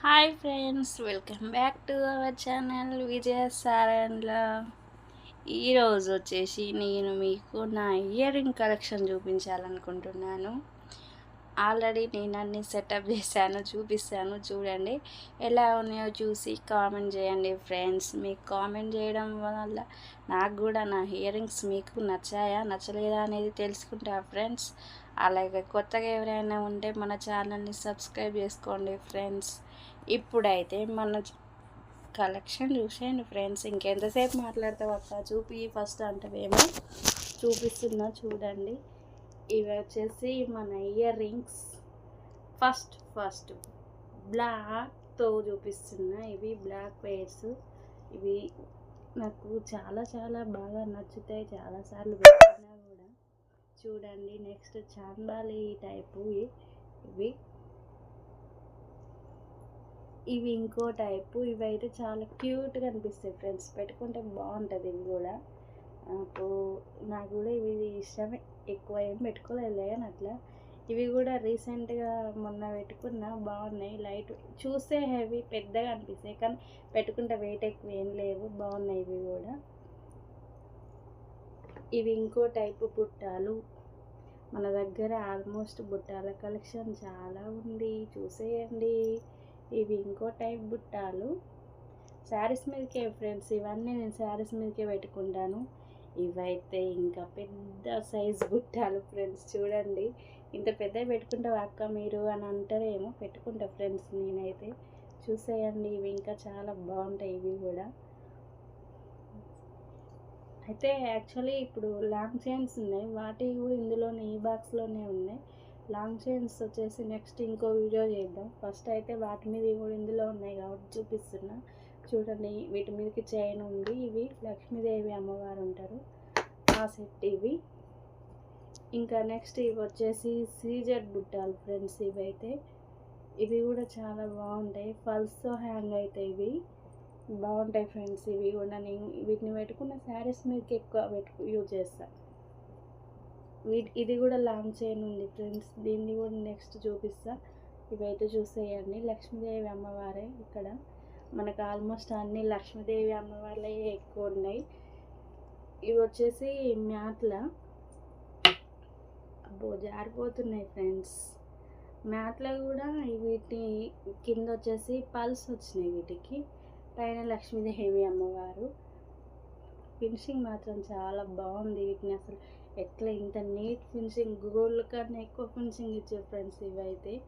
Hi friends, welcome back to our channel Vijaya Sarandla. ఈరోజు వచ్చేసి నేను మీకు నా ఇయర్ రింగ్ కలెక్షన్ చూపించాలనుకుంటున్నాను. ఆల్రెడీ నేను అన్ని సెటప్ చేశాను, చూపిస్తాను. చూడండి ఎలా ఉన్నాయో చూసి కామెంట్ చేయండి ఫ్రెండ్స్. మీకు కామెంట్ చేయడం వల్ల నాకు కూడా నా ఇయర్ రింగ్స్ మీకు నచ్చాయా నచ్చలేదా అనేది తెలుసుకుంటా ఫ్రెండ్స్. అలాగే కొత్తగా ఎవరైనా ఉంటే మన ఛానల్ని సబ్స్క్రైబ్ చేసుకోండి ఫ్రెండ్స్. ఇప్పుడైతే మన కలెక్షన్ చూసేయండి ఫ్రెండ్స్. ఇంకెంతసేపు మాట్లాడతావు అక్క, చూపి ఫస్ట్ అంటవేమో, చూపిస్తున్నా చూడండి. ఇవి వచ్చేసి మన ఇయర్ రింగ్స్. ఫస్ట్ బ్లాక్తో చూపిస్తున్నా. ఇవి బ్లాక్ వైర్స్. ఇవి నాకు చాలా చాలా బాగా నచ్చుతాయి, చాలాసార్లు పెట్టుకున్నా కూడా. చూడండి, నెక్స్ట్ చాంబాలి టైపు. ఇవి ఇవి ఇంకో టైపు. ఇవి అయితే చాలా క్యూట్గా అనిపిస్తాయి ఫ్రెండ్స్, పెట్టుకుంటే బాగుంటుంది. ఇవి కూడా నాకు కూడా ఇవి ఇష్టమే. ఎక్కువ ఏం పెట్టుకోలేదు కానీ అట్లా. ఇవి కూడా రీసెంట్గా మొన్న పెట్టుకున్న, బాగున్నాయి. లైట్ చూస్తే హెవీ పెద్దగా అనిపిస్తాయి కానీ పెట్టుకుంటే వెయిట్ ఎక్కువ ఏం లేవు, బాగున్నాయి ఇవి కూడా. ఇవి ఇంకో టైపు బుట్టాలు. మన దగ్గర ఆల్మోస్ట్ బుట్టాల కలెక్షన్ చాలా ఉంది, చూసేయండి. ఇవి ఇంకో టైప్ బుట్టాలు. శారీస్ మీదకే ఫ్రెండ్స్, ఇవన్నీ నేను శారీస్ మీదకే పెట్టుకుంటాను. ఇవైతే ఇంకా పెద్ద సైజ్ బుట్టాలు ఫ్రెండ్స్. చూడండి, ఇంత పెద్దవి పెట్టుకుంటావు అక్క మీరు అని అంటారేమో, పెట్టుకుంటా ఫ్రెండ్స్ నేనైతే. చూసేయండి, ఇవి ఇంకా చాలా బాగుంటాయి ఇవి కూడా. అయితే యాక్చువల్లీ ఇప్పుడు లాంగ్ చైన్స్ ఉన్నాయి, వాటివి కూడా ఇందులోనే, ఈ బాక్స్లోనే ఉన్నాయి. లాంగ్ చైన్స్ వచ్చేసి నెక్స్ట్ ఇంకో వీడియో చేద్దాం. ఫస్ట్ అయితే వాటి మీద కూడా ఇందులో ఉన్నాయి కాబట్టి చూపిస్తున్నా. చూడండి, వీటి మీదకి చైన్ ఉంది. ఇవి లక్ష్మీదేవి అమ్మవారు ఉంటారు, ఆ సెట్ ఇవి. ఇంకా నెక్స్ట్ ఇవి వచ్చేసి సీజెడ్ బుట్టాలు ఫ్రెండ్స్. ఇవైతే ఇవి కూడా చాలా బాగుంటాయి, పల్స్తో హ్యాంగ్ అవుతాయి. ఇవి బాగుంటాయి ఫ్రెండ్స్. ఇవి కూడా నేను వీటిని పెట్టుకున్న శారీస్ మీదకి ఎక్కువ యూజ్ చేస్తాను. ఇది కూడా లాంగ్ చైన్ ఉంది ఫ్రెండ్స్, దీన్ని కూడా నెక్స్ట్ చూపిస్తా. ఇవైతే చూసేయండి, లక్ష్మీదేవి అమ్మవారే ఇక్కడ. మనకు ఆల్మోస్ట్ అన్ని లక్ష్మీదేవి అమ్మవార్లే ఎక్కువ ఉన్నాయి. ఇవి వచ్చేసి మ్యాట్ల, అబ్బో జారిపోతున్నాయి ఫ్రెండ్స్. మ్యాట్లో కూడా వీటి కింద వచ్చేసి పల్స్ వచ్చినాయి, వీటికి పైన లక్ష్మీదేవి అమ్మవారు. ఫినిషింగ్ మాత్రం చాలా బాగుంది. వీటిని అసలు ఎట్లా ఇంత నీట్ ఫినిషింగ్, గోల్డ్ కన్నా ఎక్కువ ఫినిషింగ్ ఇచ్చే ఫ్రెండ్స్ ఇవైతే.